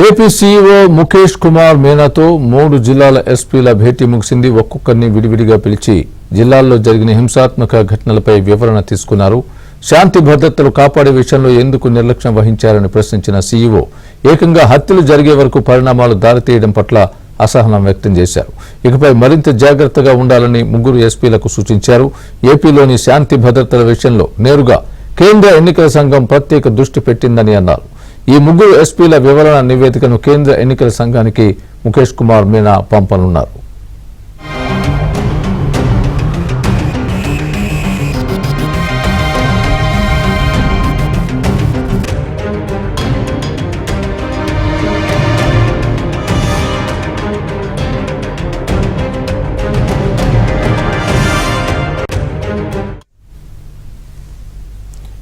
AP CEO Mukesh Kumar మీనాతో 3 జిల్లాల ఎస్పీల భేటీ ముగిసింది. ఒక్కొక్కరిని విడివిడిగా పిలిచి జిల్లాల్లో జరిగిన హింసాత్మక ఘటనలపై వివరణ తీసుకున్నారు. శాంతి భద్రతలు కాపాడే విషయంలో ఎందుకు నిర్లక్ష్యం వహించారని ప్రశ్నించిన సీఈఓ ఏకంగా హత్యలు జరిగే వరకు పరిణామాలు దారితీయడం పట్ల అసహనం వ్యక్తం చేశారు. ఇకపై మరింత జాగ్రత్తగా ఉండాలని 3 ఎస్పీలకు సూచించారు. ఏపీలోని శాంతి భద్రతల విషయంలో నేరుగా కేంద్ర ఎన్నికల సంఘం ప్రత్యేక దృష్టి పెట్టిందని అన్నారు. ఈ 3 ఎస్పీల వివరణ నివేదికను కేంద్ర ఎన్నికల సంఘానికి ముఖేష్ కుమార్ మీనా పంపనున్నారు.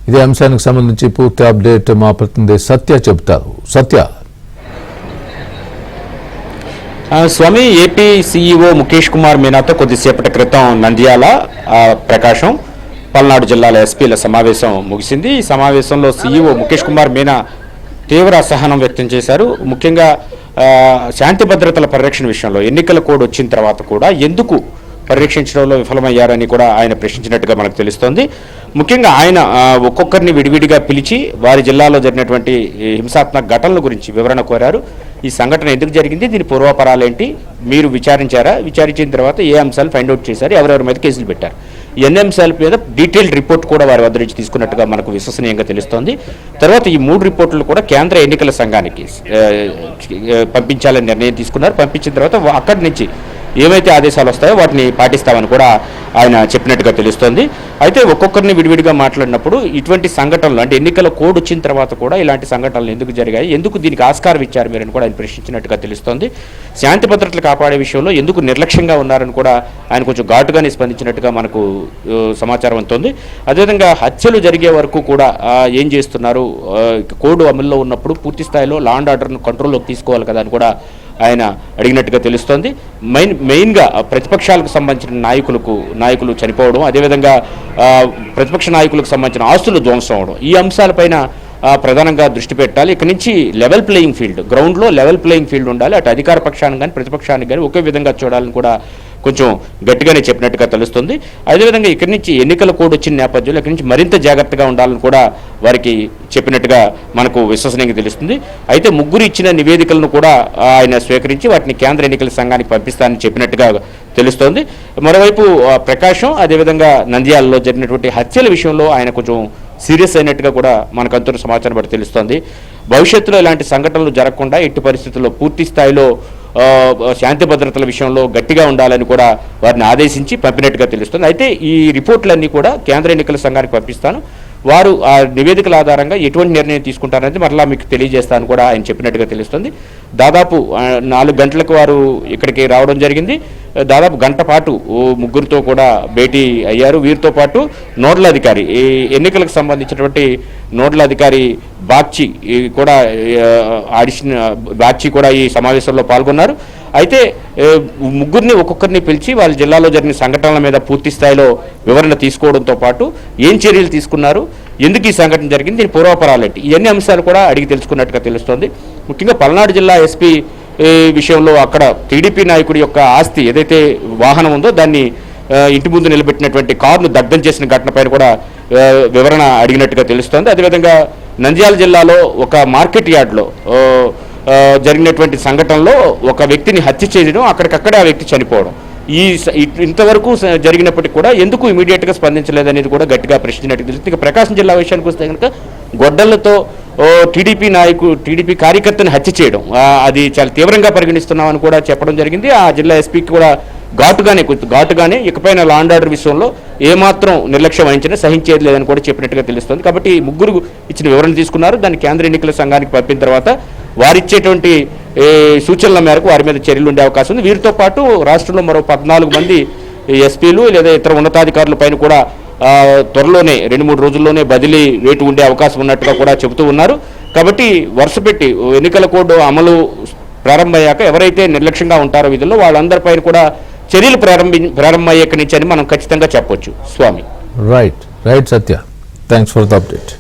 ఇదే అంశానికి సంబంధించి పూర్తి అప్డేట్ మా ప్రతినిధి సత్య చెబుతారు. సత్య, స్వామి, ఏపీ సీఈఓ ముఖేష్ కుమార్ మీనాతో కొద్దిసేపటి క్రితం నంద్యాల, ప్రకాశం, పల్నాడు జిల్లాల ఎస్పీల సమావేశం ముగిసింది. ఈ సమావేశంలో సీఈఓ ముఖేష్ కుమార్ మీనా తీవ్ర అసహనం వ్యక్తం చేశారు. ముఖ్యంగా శాంతి భద్రతల పరిరక్షణ విషయంలో ఎన్నికల కోడ్ వచ్చిన తర్వాత కూడా ఎందుకు పరిరక్షించడంలో విఫలమయ్యారని కూడా ఆయన ప్రశ్నించినట్టుగా మనకు తెలుస్తోంది. ముఖ్యంగా ఆయన ఒక్కొక్కరిని విడివిడిగా పిలిచి వారి జిల్లాలో జరిగినటువంటి హింసాత్మక ఘటనల గురించి వివరణ కోరారు. ఈ సంఘటన ఎందుకు జరిగింది, దీని పూర్వాపరాలేంటి, మీరు విచారించారా, విచారించిన తర్వాత ఏ అంశాలు ఫైండ్ అవుట్ చేశారు, ఎవరెవరి మీద కేసులు పెట్టారు, ఎన్ని అంశాల మీద డీటెయిల్డ్ రిపోర్ట్ కూడా వారి వద్ద నుంచి తీసుకున్నట్టుగా మనకు విశ్వసనీయంగా తెలుస్తోంది. తర్వాత ఈ 3 రిపోర్టులు కూడా కేంద్ర ఎన్నికల సంఘానికి పంపించాలని నిర్ణయం తీసుకున్నారు. పంపించిన తర్వాత అక్కడి నుంచి ఏవైతే ఆదేశాలు వస్తాయో వాటిని పాటిస్తామని కూడా ఆయన చెప్పినట్టుగా తెలుస్తోంది. అయితే ఒక్కొక్కరిని విడివిడిగా మాట్లాడినప్పుడు ఇటువంటి సంఘటనలు, అంటే ఎన్నికల కోడ్ వచ్చిన తర్వాత కూడా ఇలాంటి సంఘటనలు ఎందుకు జరిగాయి, ఎందుకు దీనికి ఆస్కారం ఇచ్చారు మీరని కూడా ఆయన ప్రశ్నించినట్టుగా తెలుస్తోంది. శాంతి భద్రతలు కాపాడే విషయంలో ఎందుకు నిర్లక్ష్యంగా ఉన్నారని కూడా ఆయన కొంచెం ఘాటుగానే స్పందించినట్టుగా మనకు సమాచారం అందుతోంది. అదేవిధంగా హత్యలు జరిగే వరకు కూడా ఏం చేస్తున్నారు, కోడ్ అమల్లో ఉన్నప్పుడు పూర్తి స్థాయిలో లా అండ్ ఆర్డర్ను కంట్రోల్లోకి తీసుకోవాలి కదా అని కూడా ఆయన అడిగినట్టుగా తెలుస్తోంది. మెయిన్గా ప్రతిపక్షాలకు సంబంధించిన నాయకులు చనిపోవడం, అదేవిధంగా ప్రతిపక్ష నాయకులకు సంబంధించిన ఆస్తులు ధ్వంసం అవడం, ఈ అంశాలపైన ప్రధానంగా దృష్టి పెట్టాలి. ఇక్కడి నుంచి లెవెల్ ప్లేయింగ్ ఫీల్డ్, గ్రౌండ్లో లెవెల్ ప్లేయింగ్ ఫీల్డ్ ఉండాలి. అటు అధికార పక్షాన్ని కానీ ప్రతిపక్షానికి కానీ ఒకే విధంగా చూడాలని కూడా కొంచెం గట్టిగానే చెప్పినట్టుగా తెలుస్తుంది. అదేవిధంగా ఇక్కడి నుంచి ఎన్నికల కోడ్ వచ్చిన నేపథ్యంలో ఇక్కడి నుంచి మరింత జాగ్రత్తగా ఉండాలని కూడా వారికి చెప్పినట్టుగా మనకు విశ్వసనీయంగా తెలుస్తుంది. అయితే 3 ఇచ్చిన నివేదికలను కూడా ఆయన స్వీకరించి వాటిని కేంద్ర ఎన్నికల సంఘానికి పంపిస్తానని చెప్పినట్టుగా తెలుస్తోంది. మరోవైపు ప్రకాశం, అదేవిధంగా నంద్యాలలో జరిగినటువంటి హత్యల విషయంలో ఆయన కొంచెం సీరియస్ అయినట్టుగా కూడా మనకంతా సమాచారం బట్టి తెలుస్తోంది. భవిష్యత్తులో ఇలాంటి సంఘటనలు జరగకుండా ఎట్టి పరిస్థితుల్లో పూర్తి స్థాయిలో శాంతి భద్రతల విషయంలో గట్టిగా ఉండాలని కూడా వారిని ఆదేశించి పంపినట్టుగా తెలుస్తుంది. అయితే ఈ రిపోర్టులన్నీ కూడా కేంద్ర ఎన్నికల సంఘానికి పంపిస్తాను, వారు ఆ నివేదికల ఆధారంగా ఎటువంటి నిర్ణయం తీసుకుంటారనేది మరలా మీకు తెలియజేస్తాను కూడా ఆయన చెప్పినట్టుగా తెలుస్తుంది. దాదాపు 4 గంటలకు వారు ఇక్కడికి రావడం జరిగింది. దాదాపు గంట పాటు 3 కూడా భేటీ అయ్యారు. వీరితో పాటు నోడల్ అధికారి, ఎన్నికలకు సంబంధించినటువంటి నోడల్ అధికారి బాగ్చి కూడా ఈ సమావేశంలో పాల్గొన్నారు. అయితే 3 ఒక్కొక్కరిని పిలిచి వాళ్ళ జిల్లాలో జరిగిన సంఘటనల మీద పూర్తి స్థాయిలో వివరణ తీసుకోవడంతో పాటు ఏం చర్యలు తీసుకున్నారు, ఎందుకు ఈ సంఘటన జరిగింది, దీని పూర్వాపరాలేంటి, ఇవన్నీ అంశాలు కూడా అడిగి తెలుసుకున్నట్టుగా తెలుస్తోంది. ముఖ్యంగా పల్నాడు జిల్లా ఎస్పీ విషయంలో అక్కడ టీడీపీ నాయకుడి యొక్క ఆస్తి ఏదైతే వాహనం ఉందో దాన్ని ఇంటి ముందు నిలబెట్టినటువంటి కారును దగ్ధం చేసిన ఘటనపైన కూడా వివరణ అడిగినట్టుగా తెలుస్తోంది. అదేవిధంగా నంద్యాల జిల్లాలో ఒక మార్కెట్ యార్డ్లో జరిగినటువంటి సంఘటనలో ఒక వ్యక్తిని హత్య చేయడం, అక్కడికక్కడే ఆ వ్యక్తి చనిపోవడం, ఇంతవరకు జరిగినప్పటికీ కూడా ఎందుకు ఇమీడియట్గా స్పందించలేదనేది కూడా గట్టిగా ప్రశ్నించినట్టు తెలుస్తుంది. ఇక ప్రకాశం జిల్లా విషయానికి వస్తే కనుక గొడ్డళ్లతో టీడీపీ కార్యకర్తని హత్య చేయడం, అది చాలా తీవ్రంగా పరిగణిస్తున్నామని కూడా చెప్పడం జరిగింది. ఆ జిల్లా ఎస్పీకి కూడా ఘాటుగానే ఇకపైన లా అండ్ ఆర్డర్ విషయంలో ఏమాత్రం నిర్లక్ష్యం వహించినా సహించేది లేదని కూడా చెప్పినట్టుగా తెలుస్తుంది. కాబట్టి 3 ఇచ్చిన వివరణ తీసుకున్నారు. దాన్ని కేంద్ర ఎన్నికల సంఘానికి పంపిన తర్వాత వారిచ్చేటువంటి సూచనల మేరకు వారి మీద చర్యలు ఉండే అవకాశం ఉంది. వీరితో పాటు రాష్ట్రంలో మరో 14 మంది ఎస్పీలు లేదా ఇతర ఉన్నతాధికారుల పైన కూడా త్వరలోనే 2-3 రోజుల్లోనే బదిలీ వేటు ఉండే అవకాశం ఉన్నట్టుగా కూడా చెబుతూ ఉన్నారు. కాబట్టి వరుసపెట్టి ఎన్నికల కోడ్ అమలు ప్రారంభమయ్యాక ఎవరైతే నిర్లక్ష్యంగా ఉంటారో విధుల్లో వాళ్ళందరిపైన కూడా చర్యలు ప్రారంభమయ్యేక నుంచి అని మనం ఖచ్చితంగా చెప్పొచ్చు. Swami, right Satya, thanks for the update.